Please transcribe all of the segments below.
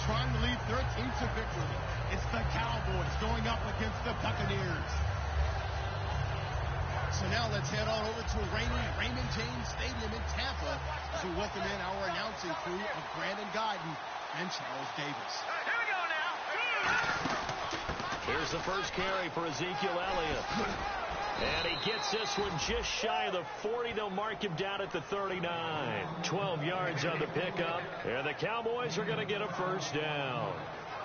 trying to lead their team to victory. It's the Cowboys going up against the Buccaneers. So now let's head on over to Raymond James Stadium in Tampa as we welcome in our announcing crew of Brandon Guyton and Charles Davis. Here we go now. Here's the first carry for Ezekiel Elliott. And he gets this one just shy of the 40. They'll mark him down at the 39. 12 yards on the pickup. And the Cowboys are going to get a first down.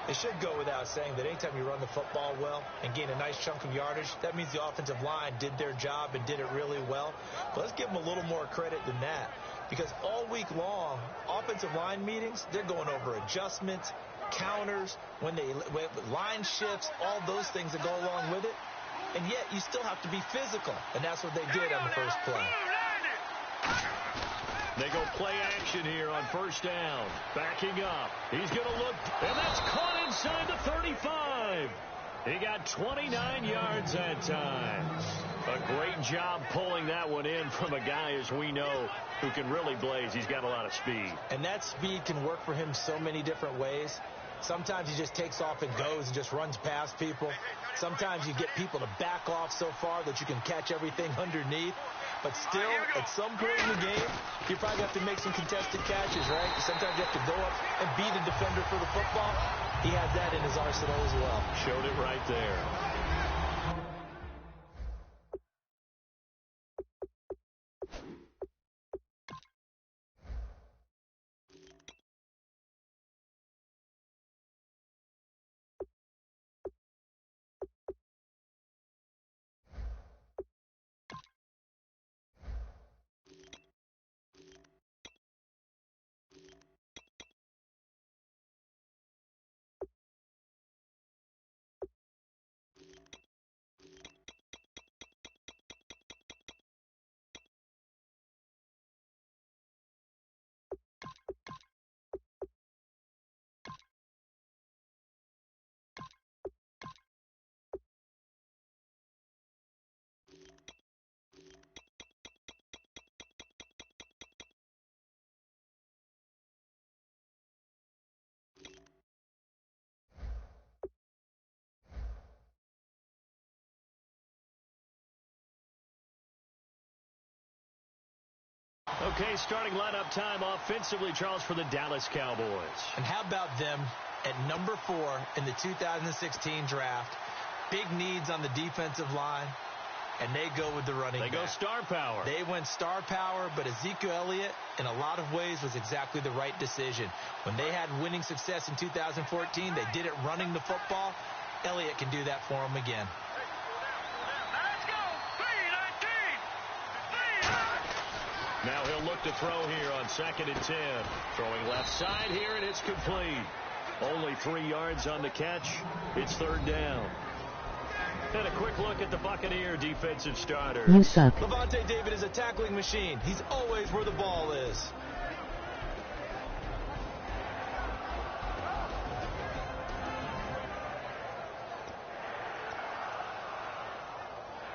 It should go without saying that anytime you run the football well and gain a nice chunk of yardage, that means the offensive line did their job and did it really well. But let's give them a little more credit than that, because all week long, offensive line meetings, they're going over adjustments, counters, when line shifts, all those things that go along with it. And yet you still have to be physical, and that's what they did on the first play. They go play action here on first down. Backing up. He's going to look, and that's caught inside the 35. He got 29 yards that time. A great job pulling that one in from a guy, as we know, who can really blaze. He's got a lot of speed. And that speed can work for him so many different ways. Sometimes he just takes off and goes and just runs past people. Sometimes you get people to back off so far that you can catch everything underneath. But still, at some point in the game, you probably have to make some contested catches, right? Sometimes you have to go up and beat a defender for the football. He has that in his arsenal as well. Showed it right there. Okay, starting lineup time offensively, Charles, for the Dallas Cowboys. And how about them at number 4 in the 2016 draft? Big needs on the defensive line, and they go with the running back. They go star power. They went star power, but Ezekiel Elliott, in a lot of ways, was exactly the right decision. When they had winning success in 2014, they did it running the football. Elliott can do that for them again. Now he'll look to throw here on 2nd and 10. Throwing left side here, and it's complete. Only 3 yards on the catch. It's 3rd down. And a quick look at the Buccaneer defensive starters. You suck. Levante David is a tackling machine. He's always where the ball is.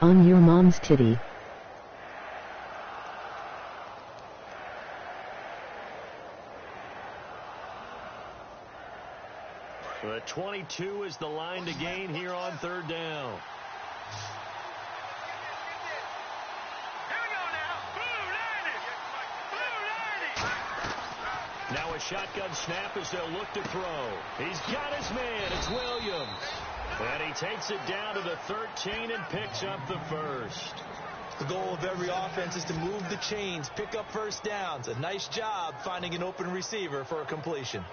On your mom's titty. The 22 is the line to gain here on 3rd down. Now a shotgun snap as they'll look to throw. He's got his man. It's Williams. And he takes it down to the 13 and picks up the first. The goal of every offense is to move the chains, pick up first downs. A nice job finding an open receiver for a completion.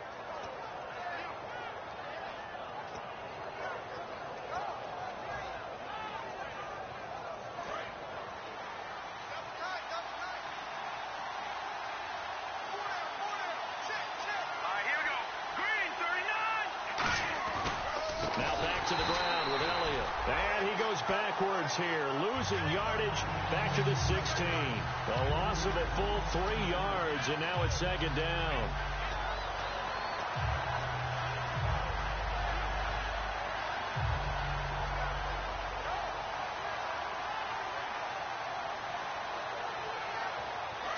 Backwards here, losing yardage back to the 16. A loss of a full 3 yards, and now it's 2nd down.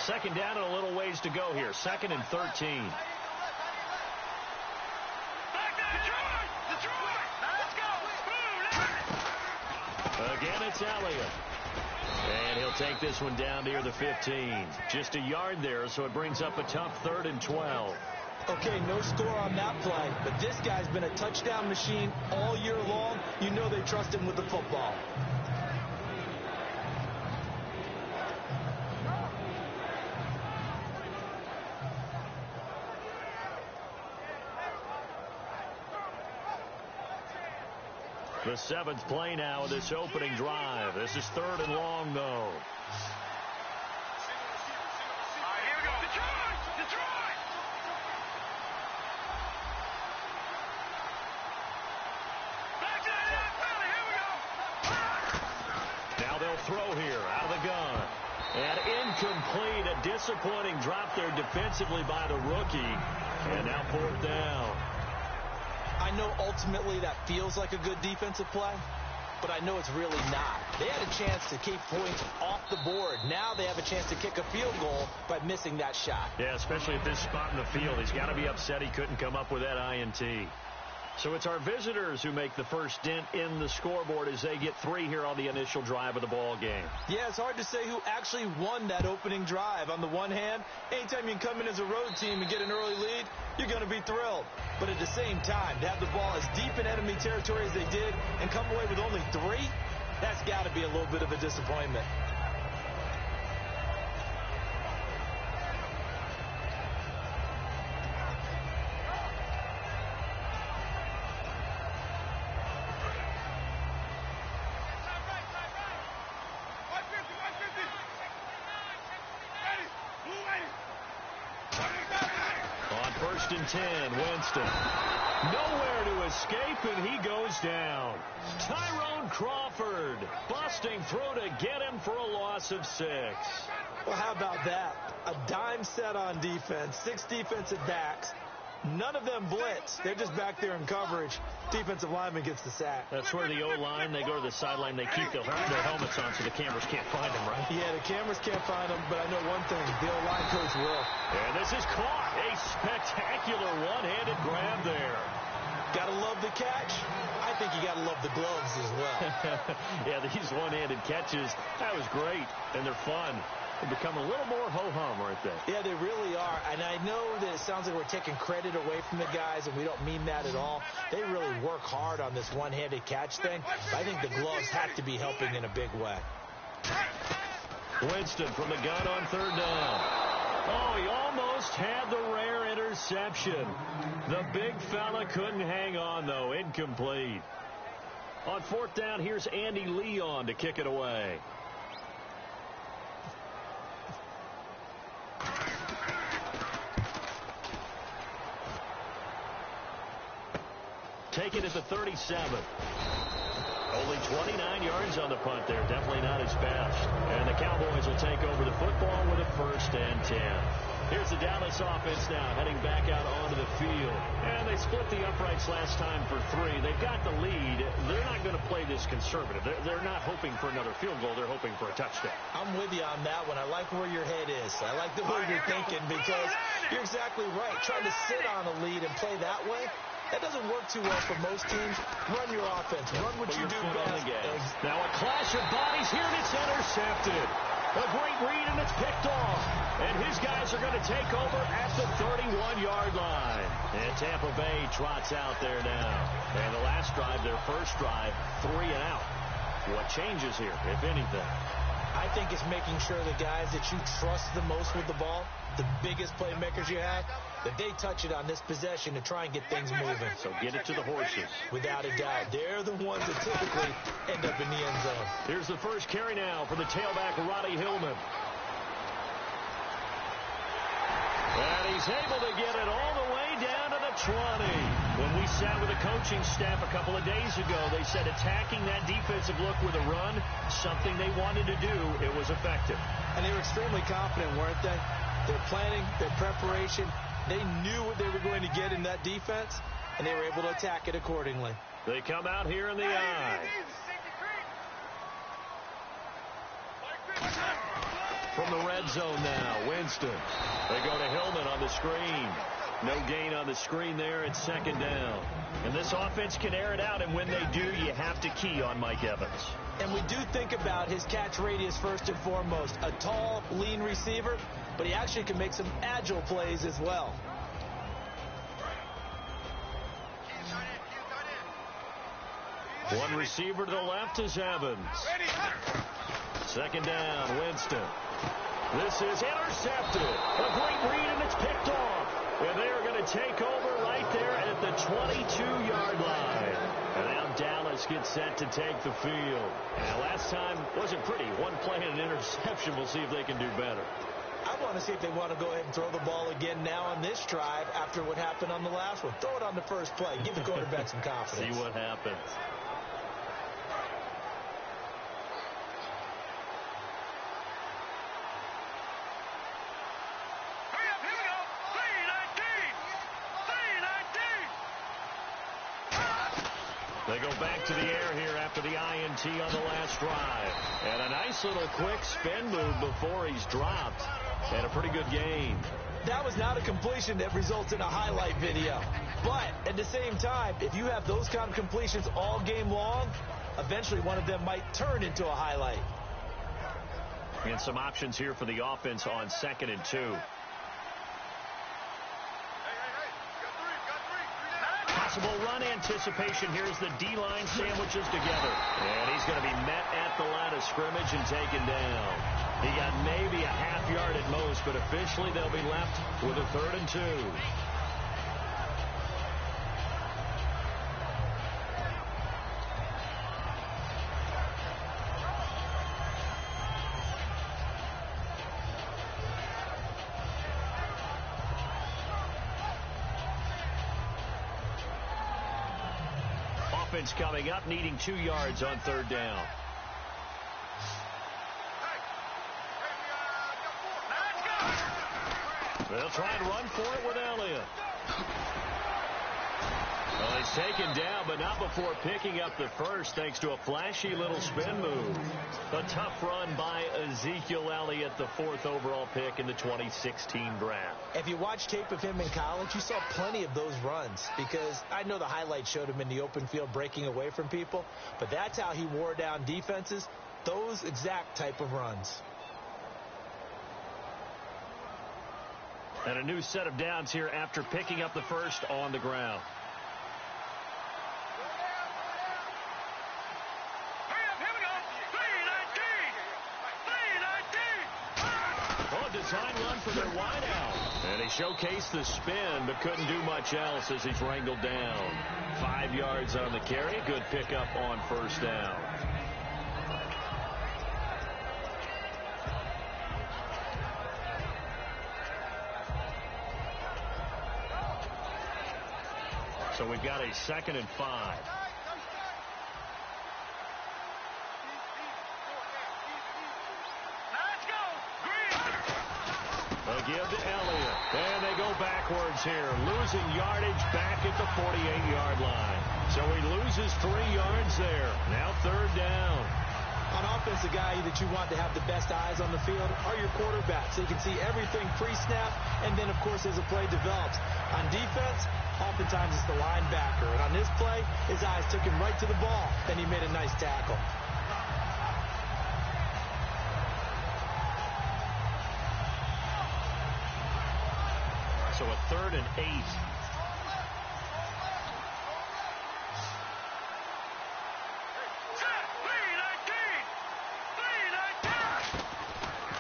Second down and a little ways to go here. 2nd and 13. It's Elliott. And he'll take this one down near the 15. Just a yard there, so it brings up a tough 3rd and 12. Okay, no score on that play, but this guy's been a touchdown machine all year long. You know they trust him with the football. The 7th play now of this opening drive. This is 3rd and long, though. All right, here we go. Detroit! Detroit! Back to the outside. Here we go. Now they'll throw here out of the gun. And incomplete. A disappointing drop there defensively by the rookie. And now 4th down. I know ultimately that feels like a good defensive play, but I know it's really not. They had a chance to keep points off the board. Now they have a chance to kick a field goal by missing that shot. Yeah, especially at this spot in the field. He's got to be upset he couldn't come up with that INT. So it's our visitors who make the first dent in the scoreboard as they get 3 here on the initial drive of the ball game. Yeah, it's hard to say who actually won that opening drive. On the one hand, anytime you can come in as a road team and get an early lead, you're going to be thrilled. But at the same time, to have the ball as deep in enemy territory as they did and come away with only 3, that's got to be a little bit of a disappointment. On 1st and 10, Winston. Nowhere to escape, and he goes down. Tyrone Crawford busting through to get him for a loss of 6. Well, how about that? A dime set on defense, 6 defensive backs. None of them blitz. They're just back there in coverage. Defensive lineman gets the sack. That's where the O-line, they go to the sideline, they keep their helmets on so the cameras can't find them, right? Yeah, the cameras can't find them, but I know one thing. The O-line coach will. And this is caught. A spectacular one-handed grab there. Gotta love the catch. I think you gotta love the gloves as well. Yeah, these one-handed catches, that was great, and they're fun. They become a little more ho-hum, aren't they? Yeah, they really are. And I know that it sounds like we're taking credit away from the guys, and we don't mean that at all. They really work hard on this one-handed catch thing. But I think the gloves have to be helping in a big way. Winston from the gun on 3rd down. Oh, he almost had the rare interception. The big fella couldn't hang on, though. Incomplete. On 4th down, here's Andy Leon to kick it away. Take it at the 37. Only 29 yards on the punt there. Definitely not his best. And the Cowboys will take over the football with a 1st and 10. Here's the Dallas offense now heading back out onto the field. And they split the uprights last time for 3. They've got the lead. They're not going to play this conservative. They're not hoping for another field goal. They're hoping for a touchdown. I'm with you on that one. I like where your head is. I like the way you're thinking because you're exactly right. Trying to sit on a lead and play that way, that doesn't work too well for most teams. Run your offense. Run what you do best. Now a clash of bodies here, and it's intercepted. A great read, and it's picked off. And his guys are going to take over at the 31-yard line. And Tampa Bay trots out there now. And the last drive, their first drive, 3 and out. What changes here, if anything? I think it's making sure the guys that you trust the most with the ball, the biggest playmakers you have, that they touch it on this possession to try and get things moving. So get it to the horses. Without a doubt. They're the ones that typically end up in the end zone. Here's the first carry now for the tailback, Roddy Hillman. And he's able to get it all the way down to the 20. When we sat with the coaching staff a couple of days ago, they said attacking that defensive look with a run, something they wanted to do, it was effective. And they were extremely confident, weren't they? Their planning, their preparation, they knew what they were going to get in that defense, and they were able to attack it accordingly. They come out here in the eye. From the red zone now, Winston. They go to Hillman on the screen. No gain on the screen there. It's 2nd down. And this offense can air it out, and when they do, you have to key on Mike Evans. And we do think about his catch radius first and foremost. A tall, lean receiver, but he actually can make some agile plays as well. One receiver to the left is Evans. Second down, Winston. This is intercepted. A great read, and it's picked off. And they are going to take over right there at the 22-yard line. And now Dallas gets set to take the field. And last time wasn't pretty. One play and an interception. We'll see if they can do better. I want to see if they want to go ahead and throw the ball again now on this drive after what happened on the last one. Throw it on the first play. Give the quarterback some confidence. See what happens. They go back to the air here after the INT on the last drive. And a nice little quick spin move before he's dropped. And a pretty good gain. That was not a completion that results in a highlight video. But at the same time, if you have those kind of completions all game long, eventually one of them might turn into a highlight. And some options here for the offense on 2nd and 2. Possible run anticipation. Here's the D-line sandwiches together. And he's going to be met at the line of scrimmage and taken down. He got maybe a half yard at most, but officially they'll be left with a 3rd and 2. Offense coming up, needing 2 yards on 3rd down. They'll try and run for it with Elliott. Well, he's taken down, but not before picking up the first, thanks to a flashy little spin move. A tough run by Ezekiel Elliott, the 4th overall pick in the 2016 draft. If you watch tape of him in college, you saw plenty of those runs, because I know the highlights showed him in the open field breaking away from people, but that's how he wore down defenses, those exact type of runs. And a new set of downs here after picking up the first on the ground. Oh, design run for their wideout. And he showcased the spin, but couldn't do much else as he's wrangled down. 5 yards on the carry. Good pickup on 1st down. So we've got a 2nd and 5. They give to Elliott. And they go backwards here. Losing yardage back at the 48-yard line. So he loses 3 yards there. Now 3rd down. On offense, the guy that you want to have the best eyes on the field are your quarterbacks. So you can see everything pre-snap, and then, of course, as the play develops. On defense, oftentimes it's the linebacker. And on this play, his eyes took him right to the ball, and he made a nice tackle. So a 3rd and 8.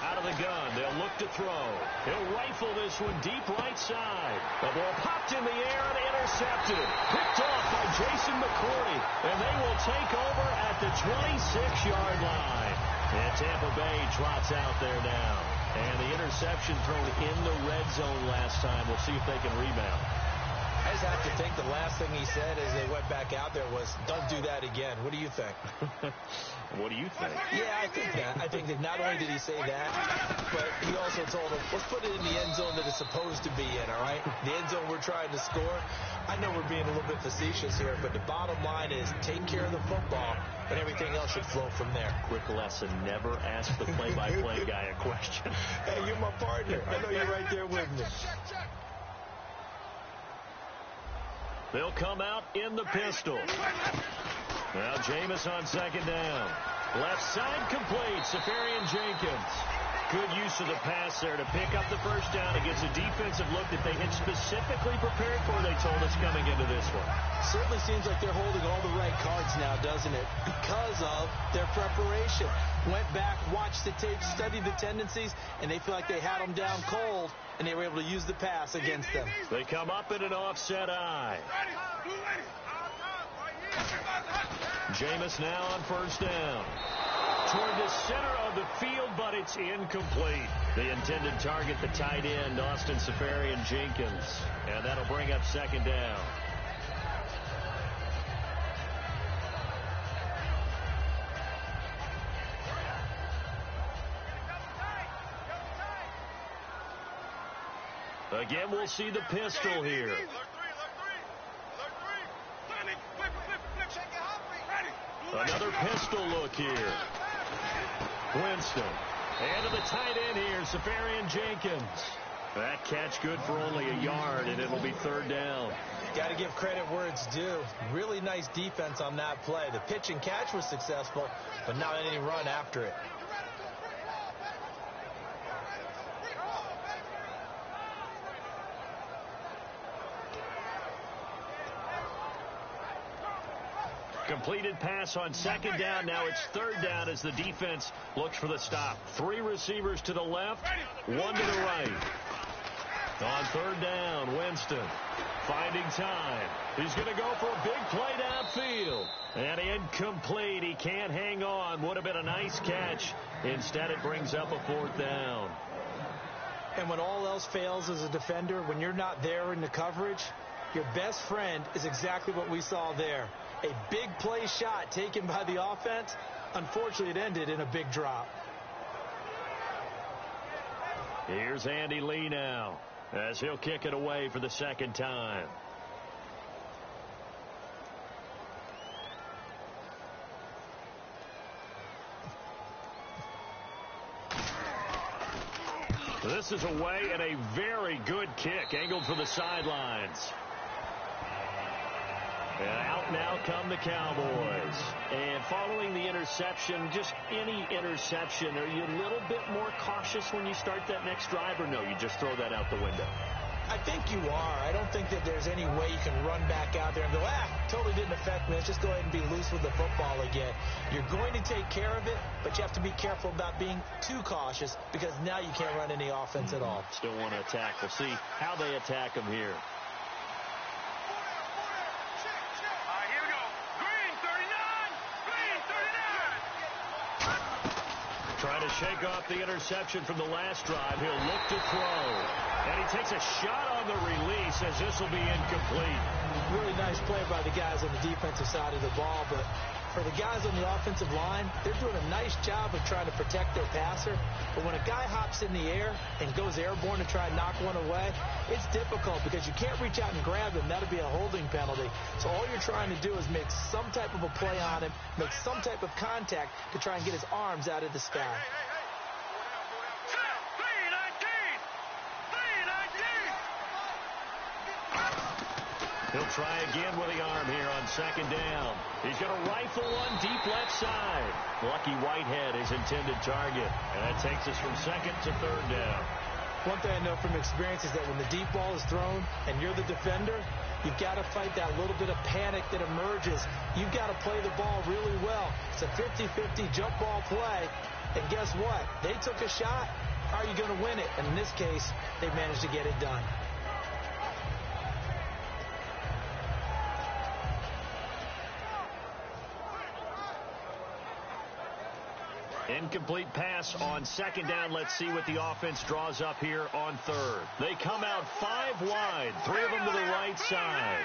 Out of the gun, they'll look to throw. He'll rifle this one deep right side. The ball popped in the air and intercepted. Picked off by Jason McCourty. And they will take over at the 26-yard line. And Tampa Bay trots out there now. And the interception thrown in the red zone last time. We'll see if they can rebound. I just have to think the last thing he said as they went back out there was, don't do that again. What do you think? What do you think? Yeah, I think that. I think that not only did he say that, but he also told them, let's put it in the end zone that it's supposed to be in, all right? The end zone we're trying to score. I know we're being a little bit facetious here, but the bottom line is take care of the football, and everything else should flow from there. Quick lesson, never ask the play-by-play guy a question. Hey, you're my partner. I know you're right there with me. They'll come out in the pistol. Now Jameis on 2nd down. Left side complete. Safarian Jenkins. Good use of the pass there to pick up the first down against a defensive look that they had specifically prepared for, they told us, coming into this one. Certainly seems like they're holding all the right cards now, doesn't it? Because of their preparation. Went back, watched the tape, studied the tendencies, and they feel like they had them down cold, and they were able to use the pass against them. They come up in an offset eye. Jameis now on first down. Toward the center of the field, but it's incomplete. The intended target, the tight end, Austin Safarian Jenkins. And that'll bring up second down. Again, we'll see the pistol here. Another pistol look here. Winston. And to the tight end here, Safarian Jenkins. That catch good for only a yard, and it'll be third down. Got to give credit where it's due. Really nice defense on that play. The pitch and catch was successful, but not any run after it. Completed pass on second down. Now it's third down as the defense looks for the stop. 3 receivers to the left, 1 to the right. On third down, Winston finding time. He's going to go for a big play downfield. And incomplete. He can't hang on. Would have been a nice catch. Instead, it brings up a fourth down. And when all else fails as a defender, when you're not there in the coverage, your best friend is exactly what we saw there. A big play shot taken by the offense. Unfortunately, it ended in a big drop. Here's Andy Lee now as he'll kick it away for the second time. This is away and a very good kick angled for the sidelines. And out now come the Cowboys. And following the interception, just any interception, are you a little bit more cautious when you start that next drive, or no, you just throw that out the window? I think you are. I don't think that there's any way you can run back out there and go, totally didn't affect me. Let's just go ahead and be loose with the football again. You're going to take care of it, but you have to be careful about being too cautious because now you can't run any offense at all. Still want to attack. We'll see how they attack them here. Trying to shake off the interception from the last drive. He'll look to throw. And he takes a shot on the release as this will be incomplete. Really nice play by the guys on the defensive side of the ball, but for the guys on the offensive line, they're doing a nice job of trying to protect their passer. But when a guy hops in the air and goes airborne to try and knock one away, it's difficult because you can't reach out and grab him. That'll be a holding penalty. So all you're trying to do is make some type of a play on him, make some type of contact to try and get his arms out of the sky. He'll try again with the arm here on second down. He's going to rifle one deep left side. Lucky Whitehead, his intended target. And that takes us from second to third down. One thing I know from experience is that when the deep ball is thrown and you're the defender, you've got to fight that little bit of panic that emerges. You've got to play the ball really well. It's a 50-50 jump ball play. And guess what? They took a shot. How are you going to win it? And in this case, they managed to get it done. Incomplete pass on second down. Let's see what the offense draws up here on third. They come out 5 wide, 3 of them to the right side.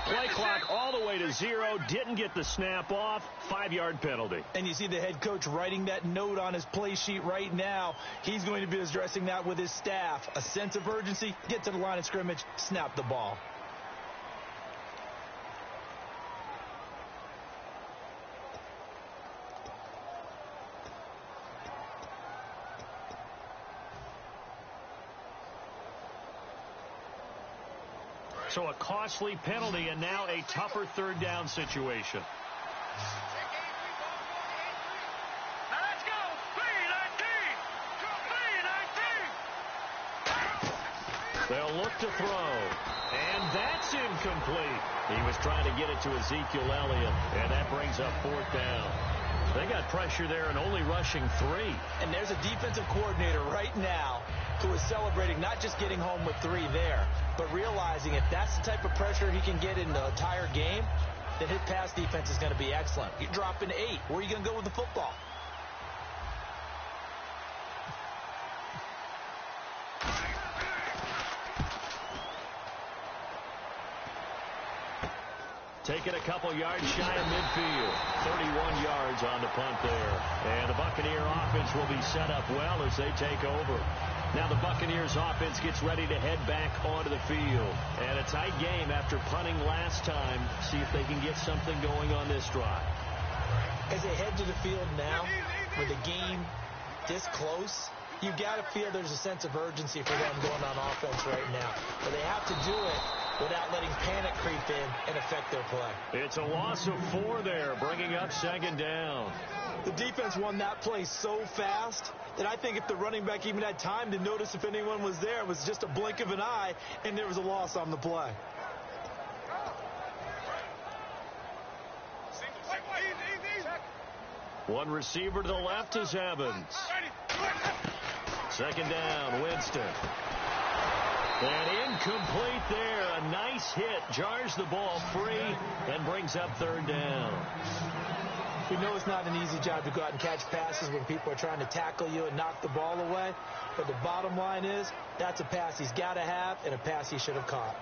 Play clock all the way to 0. Didn't get the snap off. 5-yard penalty. And you see the head coach writing that note on his play sheet right now. He's going to be addressing that with his staff. A sense of urgency, get to the line of scrimmage, snap the ball. So a costly penalty and now a tougher third down situation. Now let's go. B19. They'll look to throw. And that's incomplete. He was trying to get it to Ezekiel Elliott, and that brings up 4th down. They got pressure there and only rushing 3. And there's a defensive coordinator right now who is celebrating not just getting home with 3 there, but realizing if that's the type of pressure he can get in the entire game, then his pass defense is going to be excellent. You're dropping 8. Where are you going to go with the football? Taking a couple yards shy of midfield. 31 yards on the punt there. And the Buccaneer offense will be set up well as they take over. Now the Buccaneers offense gets ready to head back onto the field. And a tight game after punting last time. See if they can get something going on this drive. As they head to the field now, with the game this close, you got to feel there's a sense of urgency for them going on offense right now. But they have to do it without letting panic creep in and affect their play. It's a loss of 4 there, bringing up 2nd down. The defense won that play so fast that I think if the running back even had time to notice if anyone was there, it was just a blink of an eye, and there was a loss on the play. One receiver to the left is Evans. 2nd down, Winston. And incomplete there. A nice hit. Jars the ball free and brings up 3rd down. We know it's not an easy job to go out and catch passes when people are trying to tackle you and knock the ball away. But the bottom line is that's a pass he's got to have and a pass he should have caught.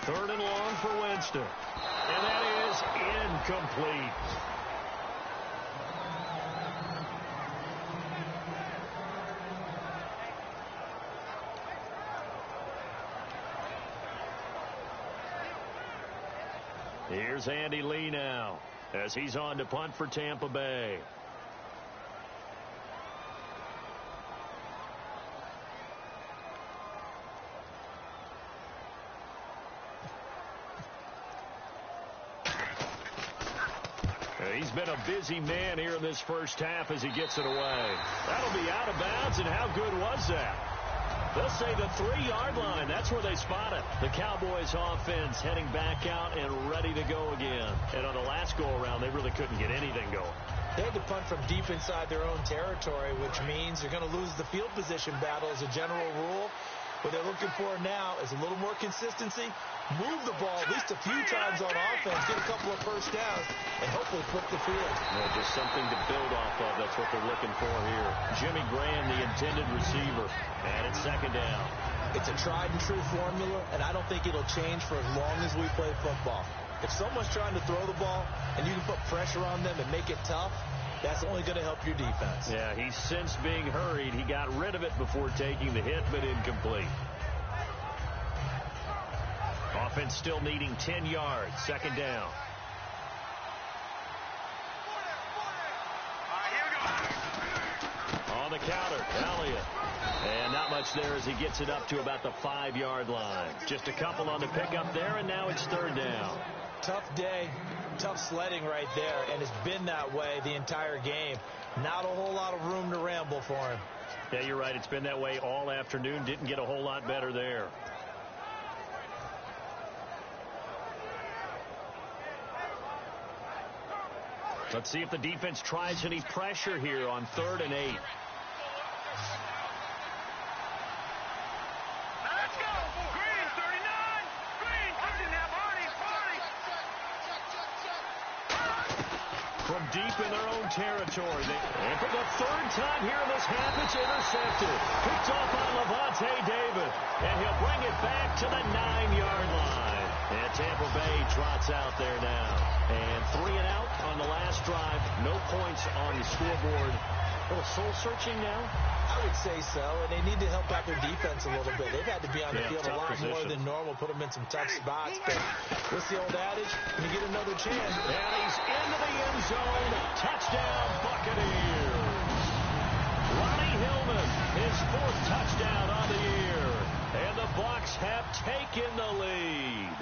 Third and long for Winston. And that is incomplete. Here's Andy Lee now as he's on to punt for Tampa Bay. He's been a busy man here in this first half as he gets it away. That'll be out of bounds, and how good was that? They'll say the 3-yard line. That's where they spot it. The Cowboys offense heading back out and ready to go again. And on the last go-around, they really couldn't get anything going. They had to punt from deep inside their own territory, which means you're going to lose the field position battle as a general rule. What they're looking for now is a little more consistency, move the ball at least a few times on offense, get a couple of first downs, and hopefully flip the field. Yeah, just something to build off of. That's what they're looking for here. Jimmy Graham, the intended receiver, and it's 2nd down. It's a tried-and-true formula, and I don't think it'll change for as long as we play football. If someone's trying to throw the ball and you can put pressure on them and make it tough, that's only going to help your defense. Yeah, he's since being hurried. He got rid of it before taking the hit, but incomplete. Offense still needing 10 yards. 2nd down. On the counter, Elliott. And not much there as he gets it up to about the 5-yard line. Just a couple on the pickup there, and now it's 3rd down. Tough day, tough sledding right there, and it's been that way the entire game. Not a whole lot of room to ramble for him. Yeah, you're right. It's been that way all afternoon. Didn't get a whole lot better there. Let's see if the defense tries any pressure here on 3rd and 8. Let's go. Green, 39. Green, touching that body. From deep in their own territory. And for the 3rd time here in this half, it's intercepted. Picked off on Levante David. And he'll bring it back to the 9-yard line. And Tampa Bay trots out there now. And 3 and out on the last drive. No points on the scoreboard A little soul-searching now? I would say so, and they need to help out their defense a little bit. They've had to be on the field a lot more than normal, put them in some tough spots. But what's the old adage? When you get another chance. And he's into the end zone. Touchdown, Buccaneers. Ronnie Hillman, his 4th touchdown on the year. And the Bucs have taken the lead.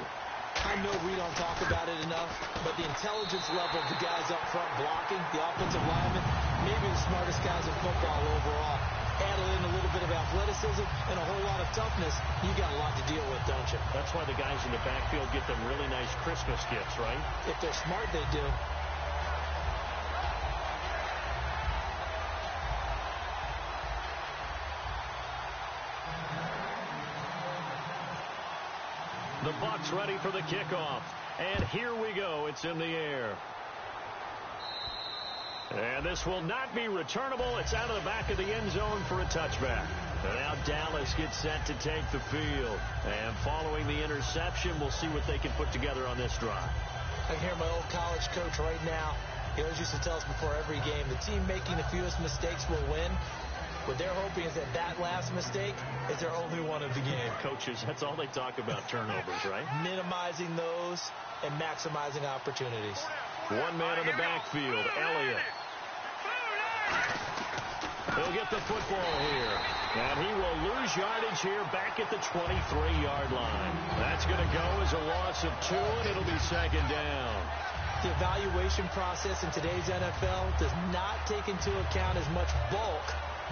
I know we don't talk about it enough, but the intelligence level of the guys up front blocking, the offensive linemen, maybe the smartest guys in football overall. Add in a little bit of athleticism and a whole lot of toughness, you got a lot to deal with, don't you? That's why the guys in the backfield get them really nice Christmas gifts, right? If they're smart, they do. The Bucs ready for the kickoff. And here we go. It's in the air. And this will not be returnable. It's out of the back of the end zone for a touchback. And now Dallas gets set to take the field. And following the interception, we'll see what they can put together on this drive. I hear my old college coach right now. He always used to tell us before every game, the team making the fewest mistakes will win. What they're hoping is that last mistake is their only one of the game. Coaches, that's all they talk about, turnovers, right? Minimizing those and maximizing opportunities. One man in the backfield, Elliott. He'll get the football here. And he will lose yardage here back at the 23-yard line. That's going to go as a loss of 2, and it'll be 2nd down. The evaluation process in today's NFL does not take into account as much bulk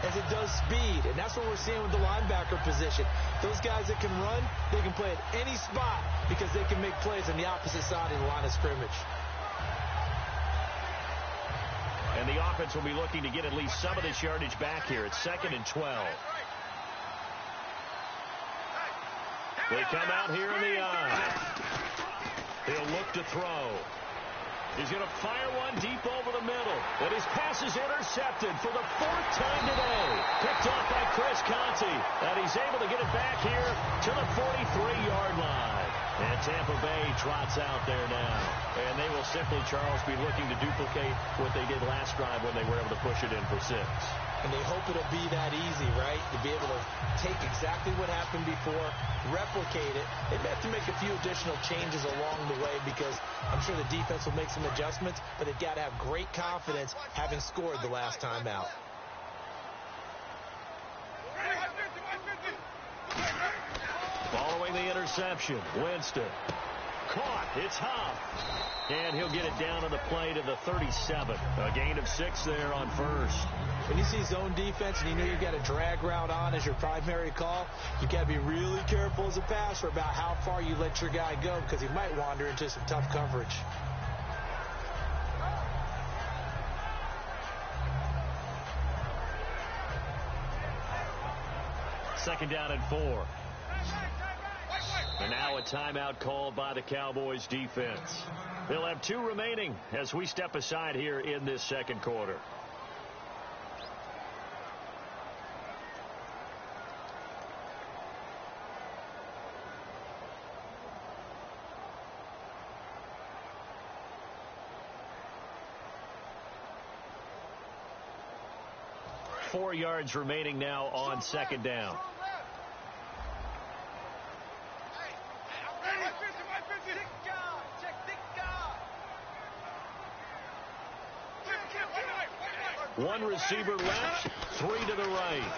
as it does speed, and that's what we're seeing with the linebacker position. Those guys that can run, they can play at any spot because they can make plays on the opposite side of the line of scrimmage. And the offense will be looking to get at least some of this yardage back here. It's 2nd and 12. They come out here in the eye. He'll look to throw. He's going to fire one deep over the middle. And his pass is intercepted for the 4th time today. Picked off by Chris Conti. And he's able to get it back here to the 43-yard line. And Tampa Bay trots out there now. And they will simply, Charles, be looking to duplicate what they did last drive when they were able to push it in for 6. And they hope it'll be that easy, right? To be able to take exactly what happened before, replicate it. They may have to make a few additional changes along the way because I'm sure the defense will make some adjustments, but they've got to have great confidence having scored the last time out. Following the interception, Winston. Caught. It's Huff. And he'll get it down on the play to the 37. A gain of 6 there on 1st. When you see zone defense and you know you've got a drag route on as your primary call, you've got to be really careful as a passer about how far you let your guy go because he might wander into some tough coverage. Second down and 4. And now a timeout called by the Cowboys defense. They'll have 2 remaining as we step aside here in this second quarter. Four yards remaining now on 2nd down. One receiver left, 3 to the right.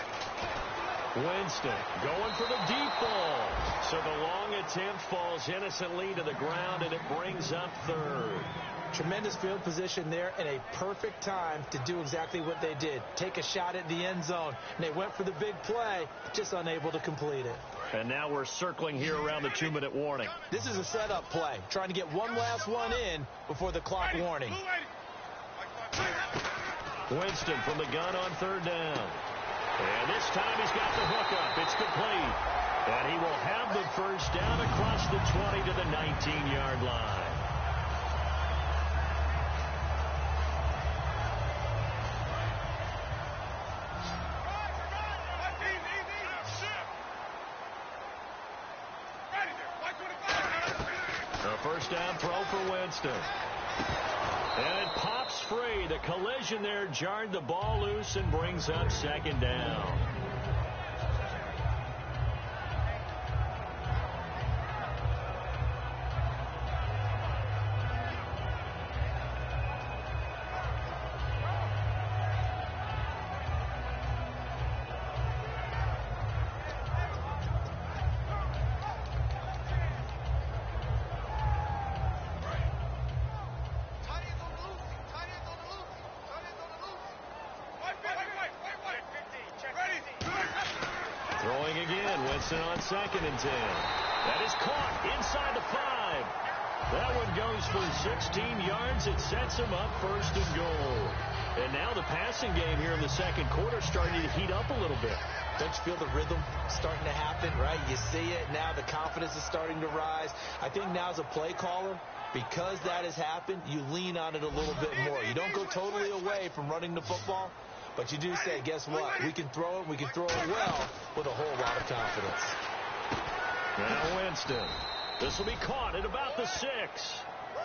Winston going for the deep ball. So the long attempt falls innocently to the ground, and it brings up 3rd. Tremendous field position there and a perfect time to do exactly what they did. Take a shot at the end zone. And they went for the big play, just unable to complete it. And now we're circling here around the 2-minute warning. This is a setup play, trying to get one last one in before the clock warning. Winston from the gun on 3rd down. And this time he's got the hook up. It's complete. And he will have the 1st down across the 20 to the 19-yard line. A 1st down throw for Winston. And it pops free. The collision there jarred the ball loose and brings up second down. Throwing again, Winston on 2nd and 10. That is caught inside the 5. That one goes for 16 yards. It sets him up 1st and goal. And now the passing game here in the second quarter starting to heat up a little bit. Don't you feel the rhythm starting to happen, right? You see it now. The confidence is starting to rise. I think now as a play caller, because that has happened, you lean on it a little bit more. You don't go totally away from running the football, but you do say, guess what? We can throw it. We can throw it well with a whole lot of confidence. Now Winston. This will be caught at about the 6.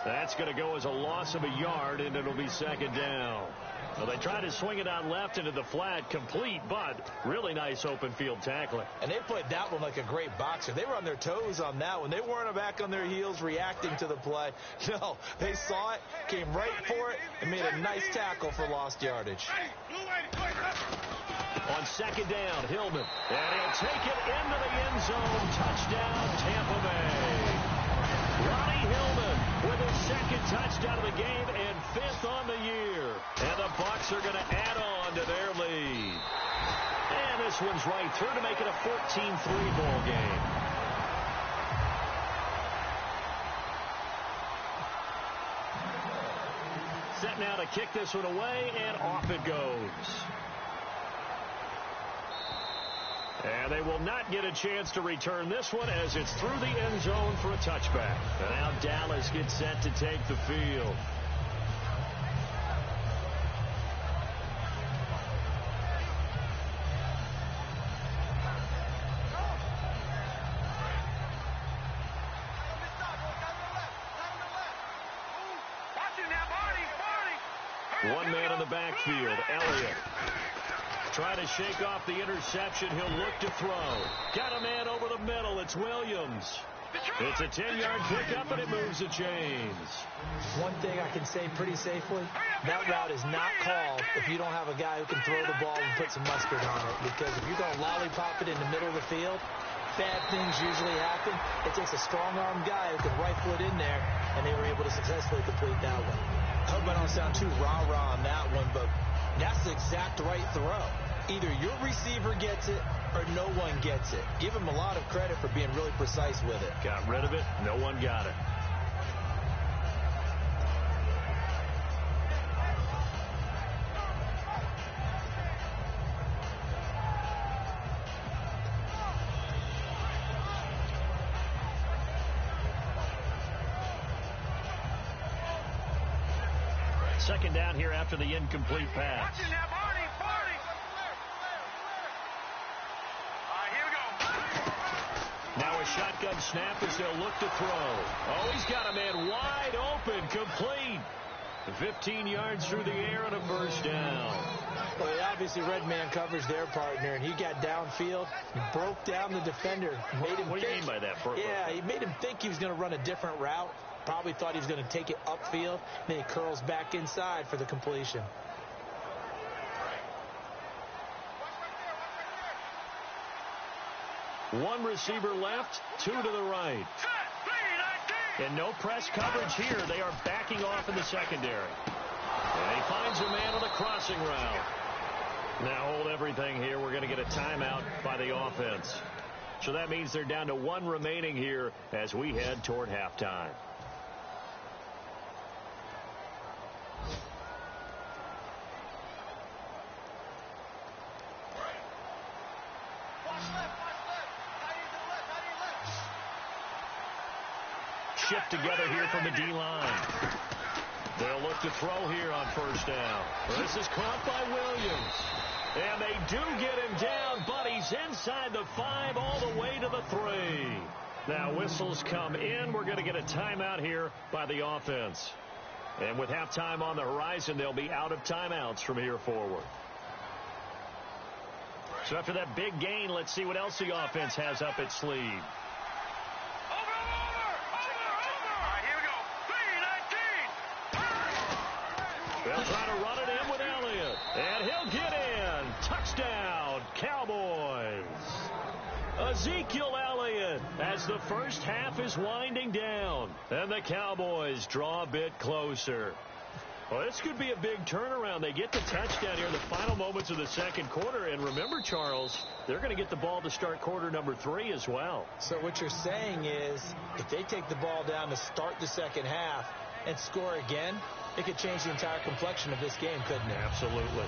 That's going to go as a loss of a yard, and it'll be 2nd down. Well, they tried to swing it out left into the flat, complete, but really nice open field tackling. And they played that one like a great boxer. They were on their toes on that one. They weren't back on their heels reacting to the play. No, they saw it, came right for it, and made a nice tackle for lost yardage. On 2nd down, Hillman. And he'll take it into the end zone. Touchdown, Tampa Bay. Ronnie Hillman with his 2nd touchdown of the game and 5th on the year. And the Bucs are going to add on to their lead. And this one's right through to make it a 14-3 ball game. Set now to kick this one away, and off it goes. And they will not get a chance to return this one as it's through the end zone for a touchback. And now Dallas gets set to take the field. One man in the backfield, Elliott. Trying to shake off the interception. He'll look to throw. Got a man over the middle. It's Williams. It's a 10-yard pickup, and it moves the chains. One thing I can say pretty safely, that route is not called if you don't have a guy who can throw the ball and put some mustard on it. Because if you're going to lollipop it in the middle of the field, bad things usually happen. It takes a strong-armed guy who can rifle it in there, and they were able to successfully complete that one. I hope I don't sound too rah-rah on that one, but that's the exact right throw. Either your receiver gets it or no one gets it. Give him a lot of credit for being really precise with it. Got rid of it. No one got it. Second down here after the incomplete pass. Now a shotgun snap as they'll look to throw. Oh, he's got a man wide open, complete. 15 yards through the air and a first down. Well, he obviously read man coverage their partner, and he got downfield, broke down the defender, made him What do you mean by that? Yeah, he made him think he was going to run a different route. Probably thought he was going to take it upfield. Then he curls back inside for the completion. One receiver left, two to the right. And no press coverage here. They are backing off in the secondary. And he finds a man on the crossing route. Now hold everything here. We're going to get a timeout by the offense. So that means they're down to one remaining here as we head toward halftime. Shift together here from the D-line. They'll look to throw here on first down. This is caught by Williams. And they do get him down, but he's inside the 5 all the way to the 3. Now whistles come in. We're going to get a timeout here by the offense. And with halftime on the horizon, they'll be out of timeouts from here forward. So after that big gain, let's see what else the offense has up its sleeve. Over. All right, here we go. 3-19. They'll try to run it in with Elliott. And he'll get in. Touchdown, Cowboys. Ezekiel Elliott as the first half is winding down. And the Cowboys draw a bit closer. Well, this could be a big turnaround. They get the touchdown here in the final moments of the second quarter. And remember, Charles, they're going to get the ball to start quarter number 3 as well. So what you're saying is if they take the ball down to start the second half and score again, it could change the entire complexion of this game, couldn't it? Absolutely.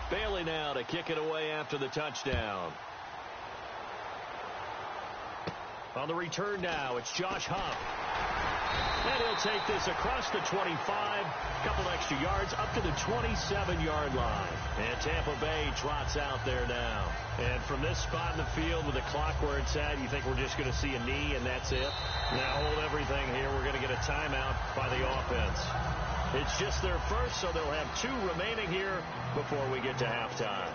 Bailey now to kick it away after the touchdown. On the return now, it's Josh Huff. And he'll take this across the 25, couple extra yards up to the 27-yard line. And Tampa Bay trots out there now. And from this spot in the field with the clock where it's at, you think we're just going to see a knee and that's it? Now hold everything here. We're going to get a timeout by the offense. It's just their first, so they'll have 2 remaining here before we get to halftime.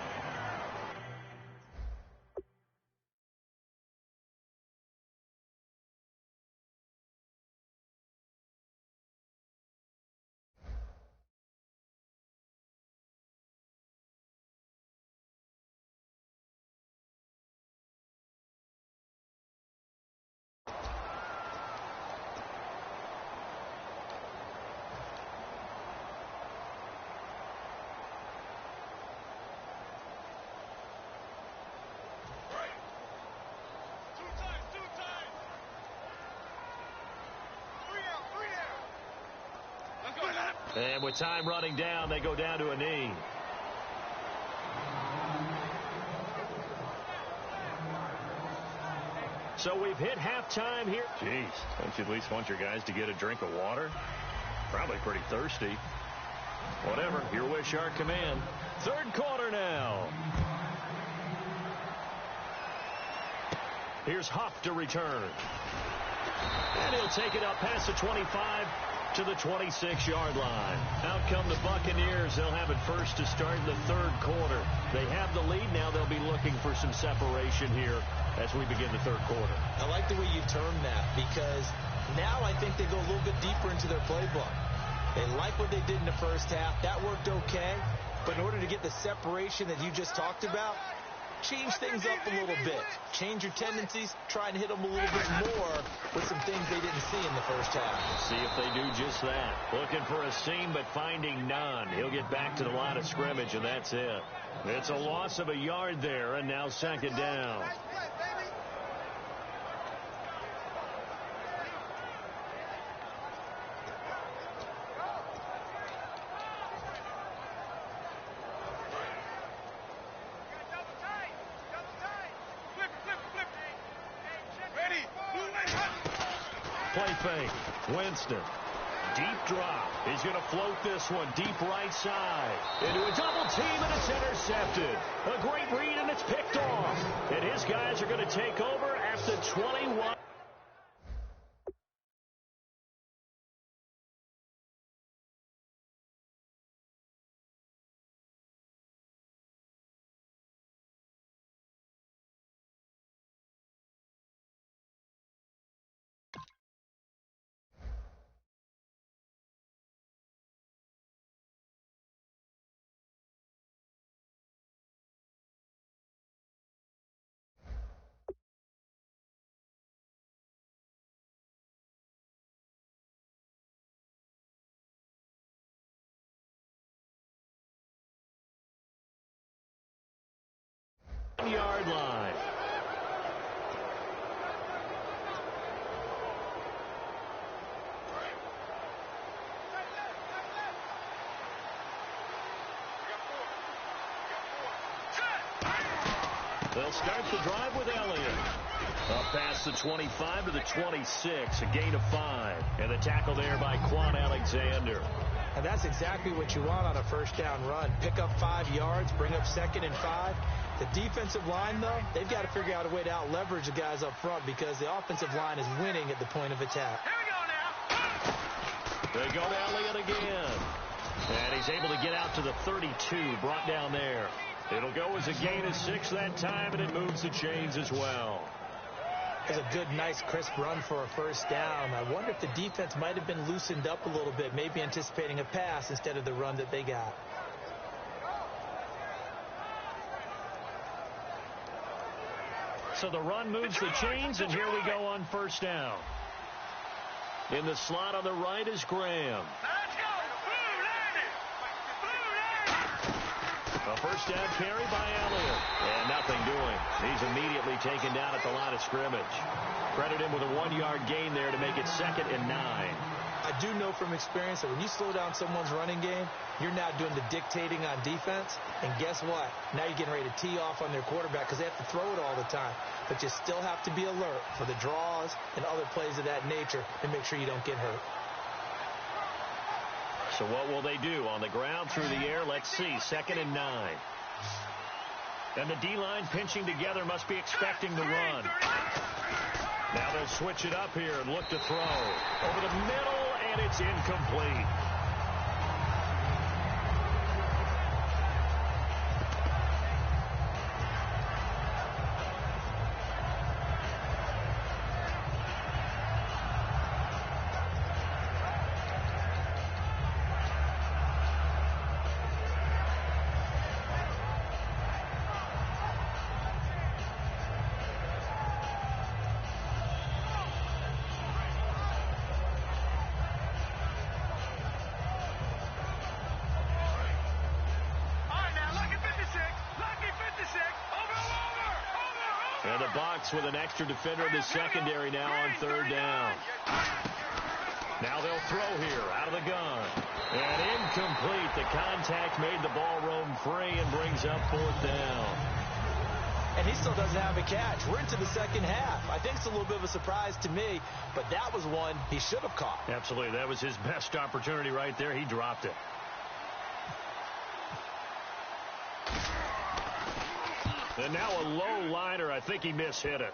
And with time running down, they go down to a knee. So we've hit halftime here. Jeez, don't you at least want your guys to get a drink of water? Probably pretty thirsty. Whatever, your wish, our command. Third quarter now. Here's Huff to return. And he'll take it up past the 25 to the 26-yard line. Out come the Buccaneers. They'll have it first to start in the third quarter. They have the lead now. They'll be looking for some separation here as we begin the third quarter. I like the way you term that because now I think they go a little bit deeper into their playbook. They like what they did in the first half. That worked okay. But in order to get the separation that you just talked about, change things up a little bit. Change your tendencies. Try and hit them a little bit more with some things they didn't see in the first half. See if they do just that. Looking for a seam, but finding none. He'll get back to the line of scrimmage, and that's it. It's a loss of a yard there, and now second down. Play fake. Winston. Deep drop. He's going to float this one deep right side. Into a double team, and it's intercepted. A great read, and it's picked off. And his guys are going to take over at the 21. Yard line. They'll start the drive with Elliott. Up past the 25 to the 26, a gain of 5. And the tackle there by Quan Alexander. And that's exactly what you want on a first down run. Pick up 5 yards, bring up 2nd and 5. The defensive line, though, they've got to figure out a way to out-leverage the guys up front because the offensive line is winning at the point of attack. Here we go now. They go to Elliott again. And he's able to get out to the 32, brought down there. It'll go as a gain of 6 that time, and it moves the chains as well. It's a good, nice, crisp run for a first down. I wonder if the defense might have been loosened up a little bit, maybe anticipating a pass instead of the run that they got. So the run moves the chains, and here we go on first down. In the slot on the right is Graham. Let's go. Blue landed. A first down carry by Elliott. And nothing doing. He's immediately taken down at the line of scrimmage. Credit him with a 1-yard gain there to make it 2nd and 9. I do know from experience that when you slow down someone's running game, you're now doing the dictating on defense. And guess what? Now you're getting ready to tee off on their quarterback because they have to throw it all the time. But you still have to be alert for the draws and other plays of that nature to make sure you don't get hurt. So what will they do? On the ground, through the air, let's see. 2nd and 9. And the D-line pinching together must be expecting the run. Now they'll switch it up here and look to throw. Over the middle, and it's incomplete. And the Bucs with an extra defender in the secondary now on 3rd down. Now they'll throw here out of the gun. And incomplete. The contact made the ball roam free and brings up 4th down. And he still doesn't have a catch. We're into the second half. I think it's a little bit of a surprise to me, but that was one he should have caught. Absolutely. That was his best opportunity right there. He dropped it. And now a low liner. I think he mishit it.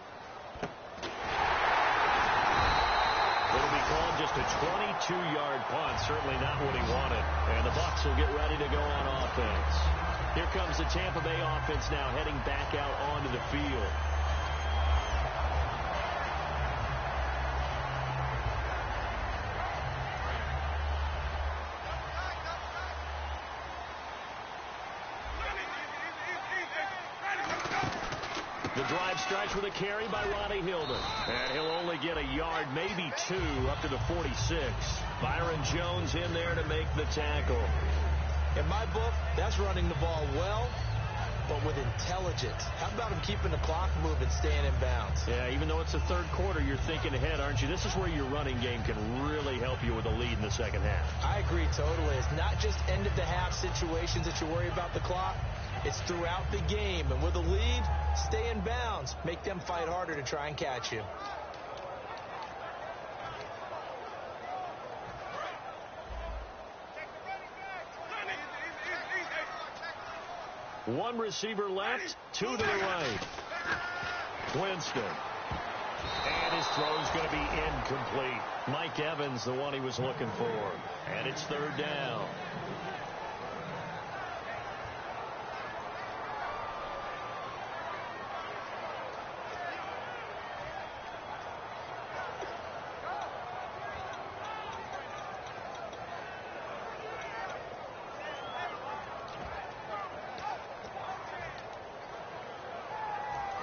It'll be called just a 22-yard punt. Certainly not what he wanted. And the Bucs will get ready to go on offense. Here comes the Tampa Bay offense now heading back out onto the field. The drive starts with a carry by Ronnie Hillman. And he'll only get a yard, maybe 2, up to the 46. Byron Jones in there to make the tackle. In my book, that's running the ball well, but with intelligence. How about him keeping the clock moving, staying in bounds? Yeah, even though it's the 3rd quarter, you're thinking ahead, aren't you? This is where your running game can really help you with a lead in the second half. I agree totally. It's not just end-of-the-half situations that you worry about the clock. It's throughout the game. And with a lead, stay in bounds. Make them fight harder to try and catch you. One receiver left, 2 to the right. Winston. And his throw's going to be incomplete. Mike Evans, the one he was looking for. And it's 3rd down.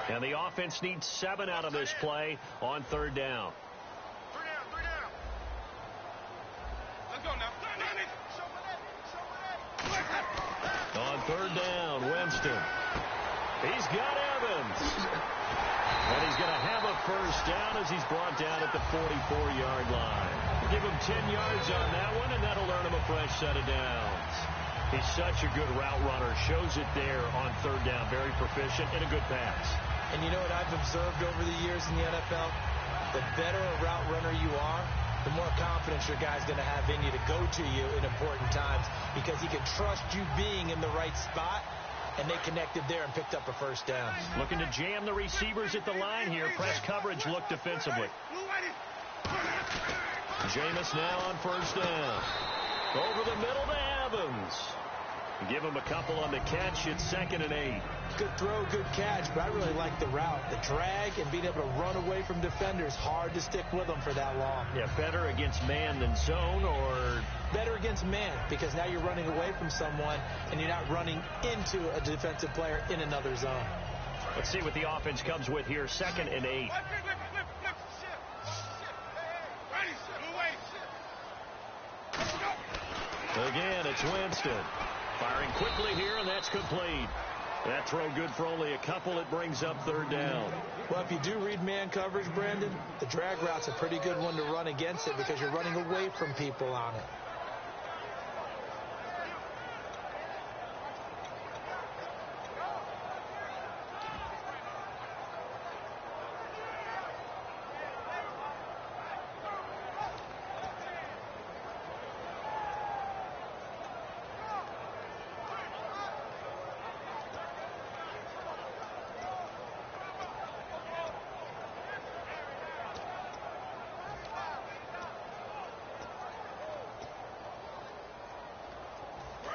And the offense needs 7 out of this play on 3rd down. 3 down. Let's go now. On 3rd down, Winston. He's got Evans. And he's going to have a first down as he's brought down at the 44-yard line. Give him 10 yards on that one, and that'll earn him a fresh set of downs. He's such a good route runner. Shows it there on 3rd down. Very proficient and a good pass. And you know what I've observed over the years in the NFL? The better a route runner you are, the more confidence your guy's going to have in you to go to you in important times because he can trust you being in the right spot, and they connected there and picked up a first down. Looking to jam the receivers at the line here. Press coverage look defensively. Jameis now on first down. Over the middle to Evans. Give him a couple on the catch. It's 2nd and 8. Good throw, good catch, but I really like the route. The drag and being able to run away from defenders. Hard to stick with them for that long. Yeah, better against man than zone, or? Better against man, because now you're running away from someone and you're not running into a defensive player in another zone. Let's see what the offense comes with here. 2nd and 8. Again, it's Winston. Firing quickly here, and that's complete. That throw good for only a couple. It brings up 3rd down. Well, if you do read man coverage, Brandon, the drag route's a pretty good one to run against it because you're running away from people on it.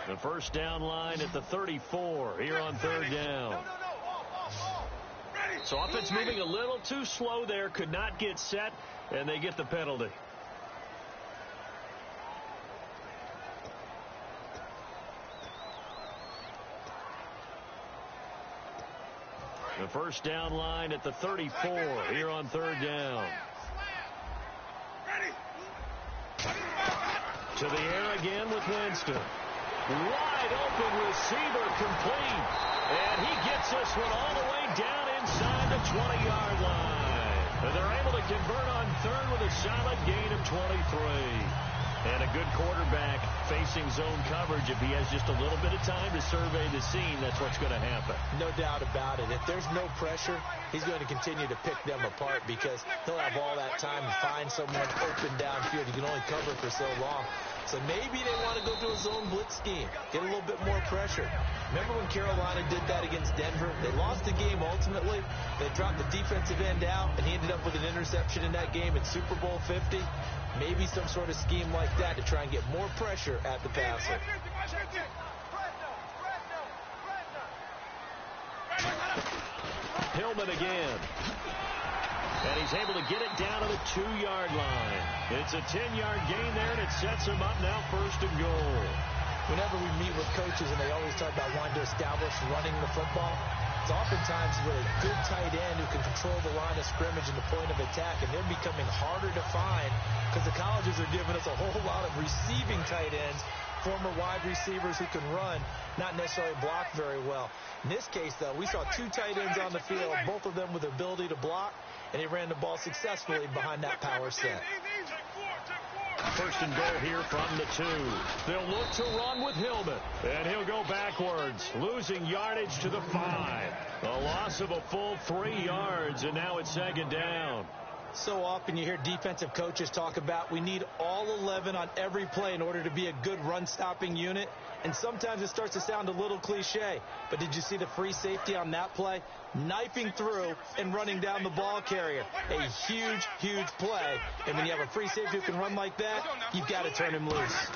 The first down line at the 34 here on 3rd down. So offense moving a little too slow there. Could not get set, and they get the penalty. The first down line at the 34 here on 3rd down. To the air again with Winston. Wide open receiver complete. And he gets this one all the way down inside the 20-yard line. And they're able to convert on 3rd with a solid gain of 23. And a good quarterback facing zone coverage. If he has just a little bit of time to survey the scene, that's what's going to happen. No doubt about it. If there's no pressure, he's going to continue to pick them apart because he'll have all that time to find someone open downfield. You can only cover for so long. So maybe they want to go to a zone blitz scheme, get a little bit more pressure. Remember when Carolina did that against Denver? They lost the game ultimately. They dropped the defensive end out, and he ended up with an interception in that game in Super Bowl 50. Maybe some sort of scheme like that to try and get more pressure at the passer. Hillman again. And he's able to get it down to the 2-yard line. It's a 10-yard gain there, and it sets him up now 1st and goal. Whenever we meet with coaches and they always talk about wanting to establish running the football, it's oftentimes with a good tight end who can control the line of scrimmage and the point of attack, and they're becoming harder to find because the colleges are giving us a whole lot of receiving tight ends, former wide receivers who can run, not necessarily block very well. In this case, though, we saw 2 tight ends on the field, both of them with the ability to block, and he ran the ball successfully behind that power set. 1st and goal here from the 2. They'll look to run with Hillman, and he'll go backwards, losing yardage to the 5. A loss of a full 3 yards, and now it's 2nd down. So often you hear defensive coaches talk about we need all 11 on every play in order to be a good run-stopping unit. And sometimes it starts to sound a little cliche. But did you see the free safety on that play? Knifing through and running down the ball carrier. A huge, huge play. And when you have a free safety who can run like that, you've got to turn him loose.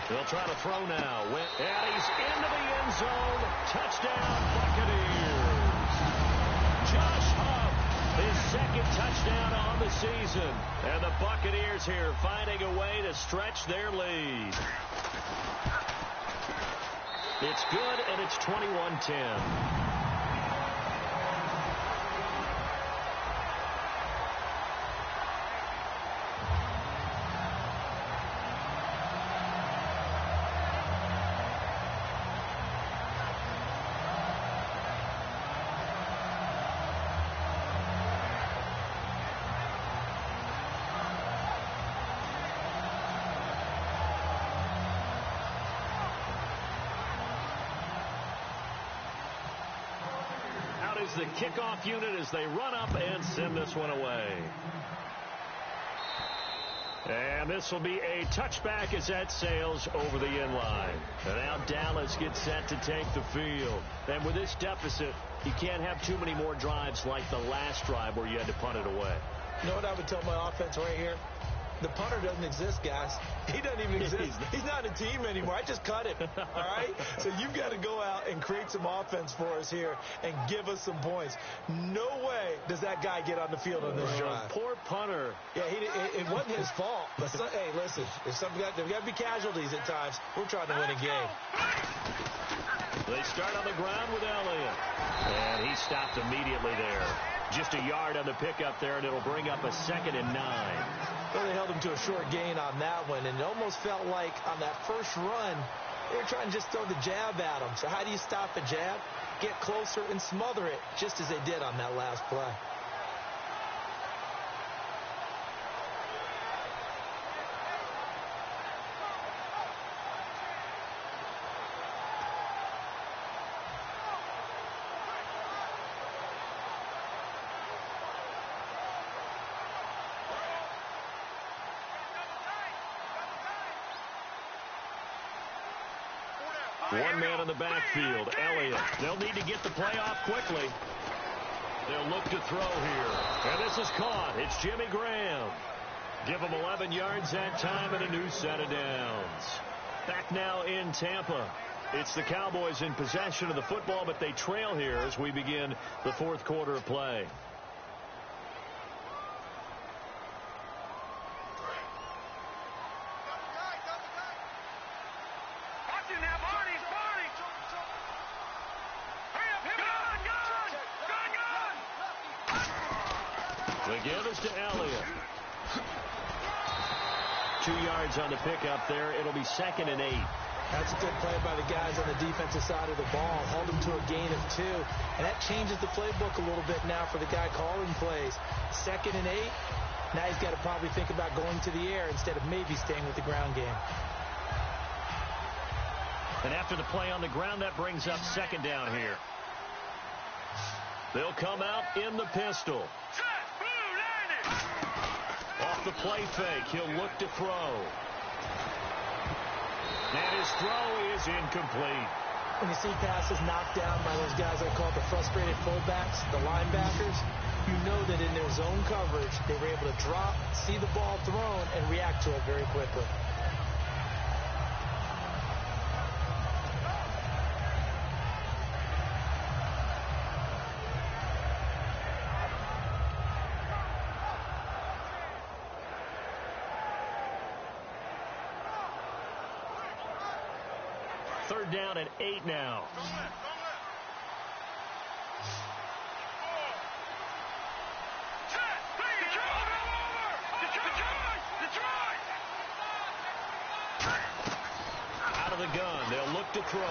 They'll try to throw now. And he's into the end zone. Touchdown, Buccaneers. Josh Huff, his 2nd touchdown on the season. And the Buccaneers here finding a way to stretch their lead. It's good, and it's 21-10. The kickoff unit as they run up and send this one away. And this will be a touchback as that sails over the inline. And now Dallas gets set to take the field. And with this deficit, you can't have too many more drives like the last drive where you had to punt it away. You know what I would tell my offense right here? The punter doesn't exist, guys. He doesn't even exist. He's not a team anymore. I just cut him, all right? So you've got to go out and create some offense for us here and give us some points. No way does that guy get on the field on this drive. Poor punter. Yeah, it wasn't his fault. But hey, listen, there's got to be casualties at times. We're trying to win a game. They start on the ground with Elliott. And he stopped immediately there. Just a yard on the pickup there, and it'll bring up a 2nd and 9. Well, they held him to a short gain on that one, and it almost felt like on that first run, they were trying to just throw the jab at him. So how do you stop a jab? Get closer and smother it, just as they did on that last play. One man in the backfield, Elliott. They'll need to get the play off quickly. They'll look to throw here. And this is caught. It's Jimmy Graham. Give him 11 yards that time and a new set of downs. Back now in Tampa. It's the Cowboys in possession of the football, but they trail here as we begin the 4th quarter of play. The give is to Elliott. 2 yards on the pickup there. It'll be 2nd and 8. That's a good play by the guys on the defensive side of the ball. Held them to a gain of 2. And that changes the playbook a little bit now for the guy calling plays. 2nd and 8. Now he's got to probably think about going to the air instead of maybe staying with the ground game. And after the play on the ground, that brings up 2nd down here. They'll come out in the pistol. Off the play fake, he'll look to throw. And his throw is incomplete. When you see passes knocked down by those guys I call the frustrated fullbacks, the linebackers, you know that in their zone coverage, they were able to drop, see the ball thrown, and react to it very quickly. Third down and 8 now. Out of the gun. They'll look to throw.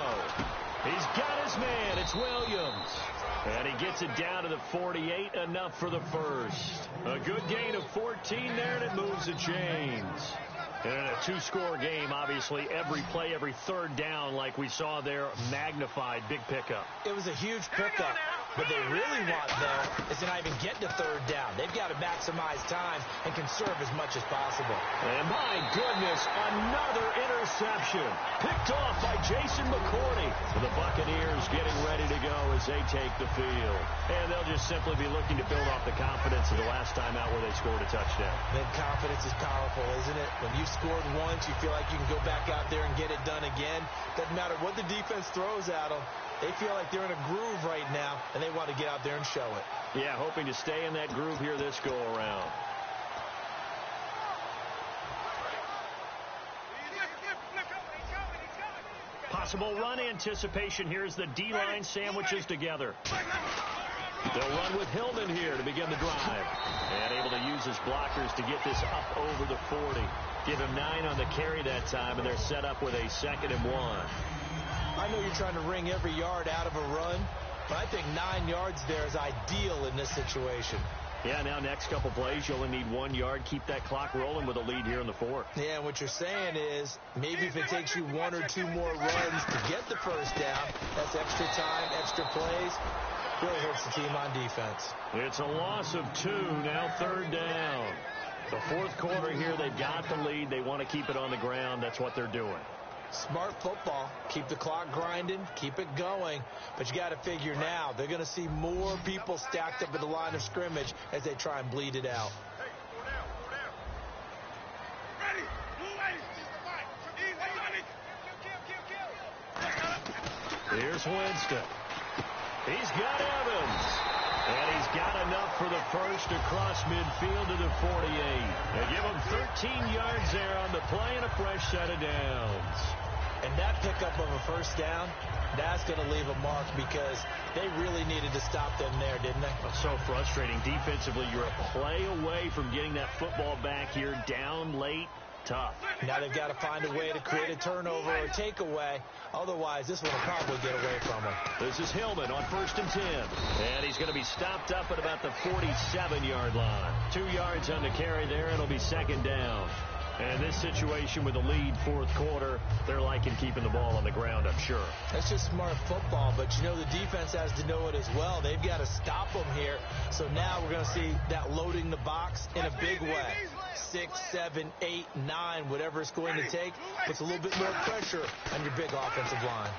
He's got his man. It's Williams. And he gets it down to the 48. Enough for the first. A good gain of 14 there, and it moves the chains. And in a 2-score game, obviously, every play, every third down, like we saw there, magnified, big pickup. It was a huge pickup. What they really want, though, is to not even get to third down. They've got to maximize time and conserve as much as possible. And my goodness, another interception. Picked off by Jason McCourty. The Buccaneers getting ready to go as they take the field. And they'll just simply be looking to build off the confidence of the last time out where they scored a touchdown. Then confidence is powerful, isn't it? When you scored once, you feel like you can go back out there and get it done again. Doesn't matter what the defense throws at them. They feel like they're in a groove right now, and they want to get out there and show it. Yeah, hoping to stay in that groove here this go-around. Possible run anticipation here as the D-line sandwiches together. They'll run with Hillman here to begin the drive. And able to use his blockers to get this up over the 40. Give him 9 on the carry that time, and they're set up with a 2nd and 1. I know you're trying to wring every yard out of a run, but I think 9 yards there is ideal in this situation. Yeah, now next couple plays, you only need 1 yard. Keep that clock rolling with a lead here in the 4th. Yeah, and what you're saying is maybe if it takes you 1 or 2 more runs to get the first down, that's extra time, extra plays. Really hurts the team on defense. It's a loss of 2, now 3rd down. The fourth quarter here, they've got the lead. They want to keep it on the ground. That's what they're doing. Smart football. Keep the clock grinding. Keep it going. But you got to figure now, they're going to see more people stacked up at the line of scrimmage as they try and bleed it out. Here's Winston. He's got Evans. And he's got enough for the first across midfield to the 48. They give him 13 yards there on the play and a fresh set of downs. And that pickup of a first down, that's going to leave a mark because they really needed to stop them there, didn't they? It's so frustrating. Defensively, you're a play away from getting that football back here down late. Tough. Now they've got to find a way to create a turnover or takeaway. Otherwise, this one will probably get away from them. This is Hillman on 1st and 10. And he's going to be stopped up at about the 47-yard line. 2 yards on the carry there, and it'll be second down. And in this situation with the lead fourth quarter, they're liking keeping the ball on the ground, I'm sure. That's just smart football, but you know the defense has to know it as well. They've got to stop them here. So now we're going to see that loading the box in a big way. 6, 7, 8, 9, whatever it's going to take, puts a little bit more pressure on your big offensive line.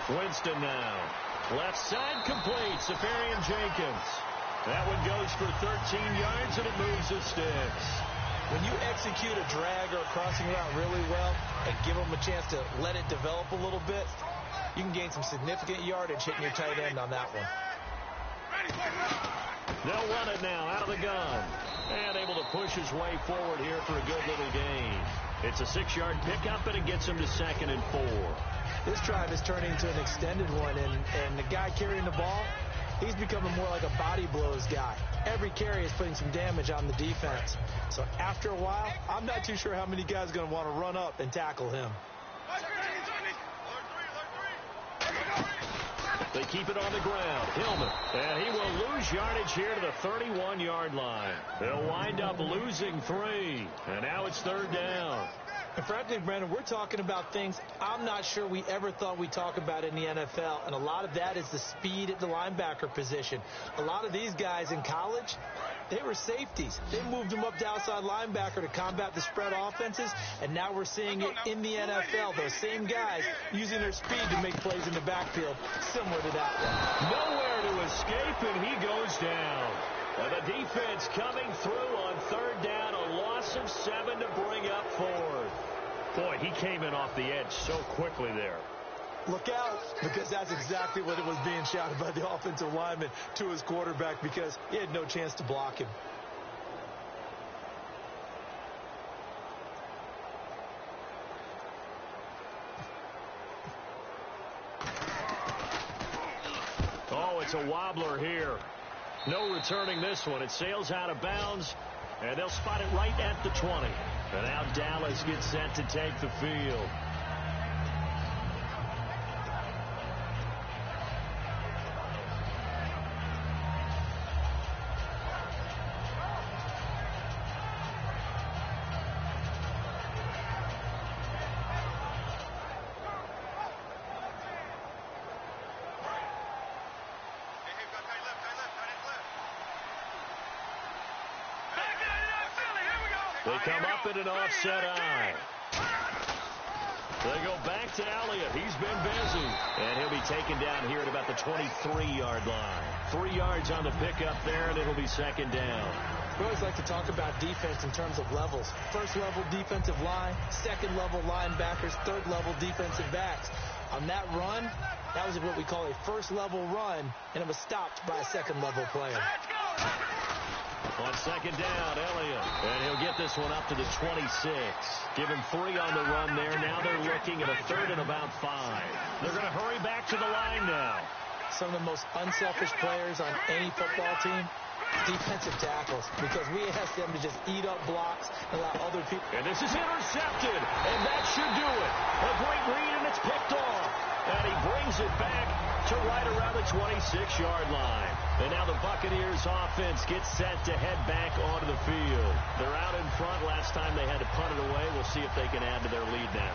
Winston now. Left side complete. Safarian Jenkins. That one goes for 13 yards, and it moves the sticks. When you execute a drag or a crossing route really well and give them a chance to let it develop a little bit, you can gain some significant yardage hitting your tight end on that one. They'll run it now out of the gun. And able to push his way forward here for a good little gain. It's a 6-yard pickup, and it gets him to 2nd and 4. This drive is turning into an extended one, and the guy carrying the ball, he's becoming more like a body blows guy. Every carry is putting some damage on the defense. So after a while, I'm not too sure how many guys are going to want to run up and tackle him. They keep it on the ground. Hillman. And he will lose yardage here to the 31-yard line. They'll wind up losing 3. And now it's 3rd down. And frankly, Brandon, we're talking about things I'm not sure we ever thought we'd talk about in the NFL. And a lot of that is the speed at the linebacker position. A lot of these guys in college, they were safeties. They moved them up to outside linebacker to combat the spread offenses. And now we're seeing it in the NFL. Those same guys using their speed to make plays in the backfield, similar to that one. Nowhere to escape, and he goes down. And the defense coming through on 3rd down, a loss of 7 to bring up 4th. Boy, he came in off the edge so quickly there. Look out, because that's exactly what it was being shouted by the offensive lineman to his quarterback because he had no chance to block him. Oh, it's a wobbler here. No returning this one. It sails out of bounds, and they'll spot it right at the 20. And now Dallas gets set to take the field. They come up in an offset eye. They go back to Elliott. He's been busy. And he'll be taken down here at about the 23-yard line. 3 yards on the pickup there, and it'll be 2nd down. We always like to talk about defense in terms of levels. 1st level defensive line, 2nd level linebackers, 3rd level defensive backs. On that run, that was what we call a 1st level run, and it was stopped by a 2nd level player. On 2nd down, Elliott. And he'll get this one up to the 26. Give him 3 on the run there. Now they're looking at a 3rd and about 5. They're going to hurry back to the line now. Some of the most unselfish players on any football team, defensive tackles, because we ask them to just eat up blocks and allow other people. And this is intercepted, and that should do it. A great read, and it's picked off. And he brings it back to right around the 26-yard line. And now the Buccaneers offense gets set to head back onto the field. They're out in front. Last time they had to punt it away. We'll see if they can add to their lead now.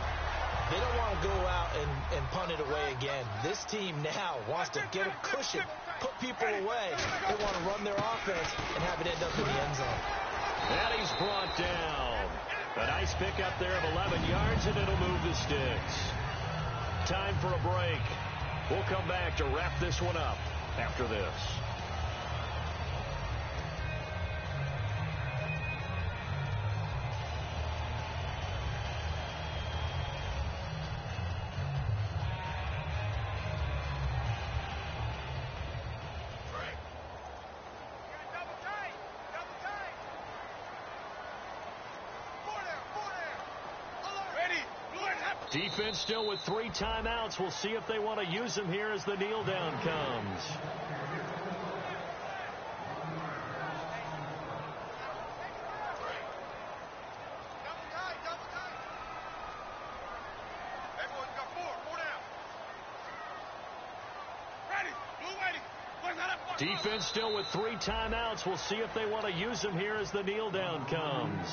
They don't want to go out and punt it away again. This team now wants to get a cushion, put people away. They want to run their offense and have it end up in the end zone. And he's brought down. A nice pickup there of 11 yards, and it'll move the sticks. Time for a break. We'll come back to wrap this one up after this. Defense still with 3 timeouts. We'll see if they want to use them here as the kneel down comes. Defense still with 3 timeouts. We'll see if they want to use them here as the kneel down comes.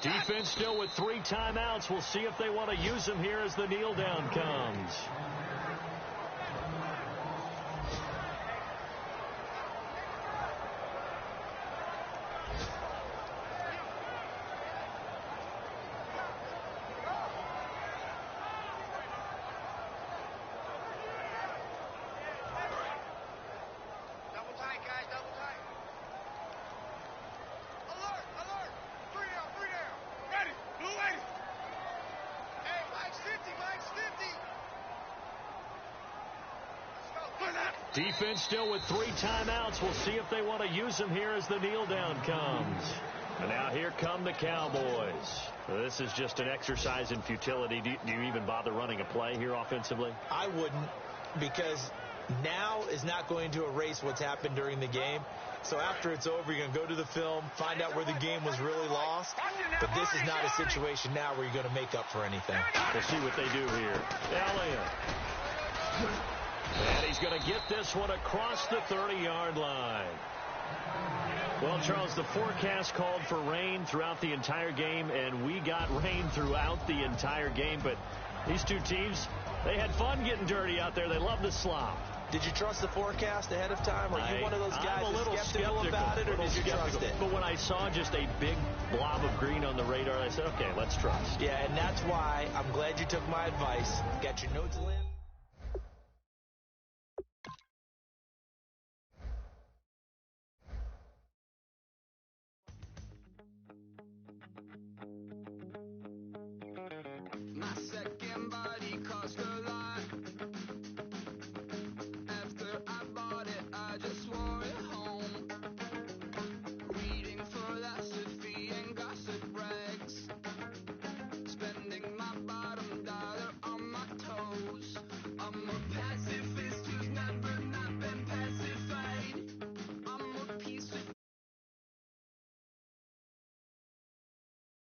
Defense still with 3 timeouts. We'll see if they want to use them here as the kneel down comes. Defense still with 3 timeouts. We'll see if they want to use them here as the kneel down comes. And now here come the Cowboys. This is just an exercise in futility. Do you even bother running a play here offensively? I wouldn't, because now is not going to erase what's happened during the game. So after it's over, you're going to go to the film, find out where the game was really lost. But this is not a situation now where you're going to make up for anything. We'll see what they do here. Elliott. And he's going to get this one across the 30-yard line. Well, Charles, the forecast called for rain throughout the entire game, and we got rain throughout the entire game. But these two teams, they had fun getting dirty out there. They love the slop. Did you trust the forecast ahead of time? Are you one of those guys I'm a little skeptical about it, or did you trust it? But when I saw just a big blob of green on the radar, I said, okay, let's trust. Yeah, and that's why I'm glad you took my advice. Got your notes, Lynn?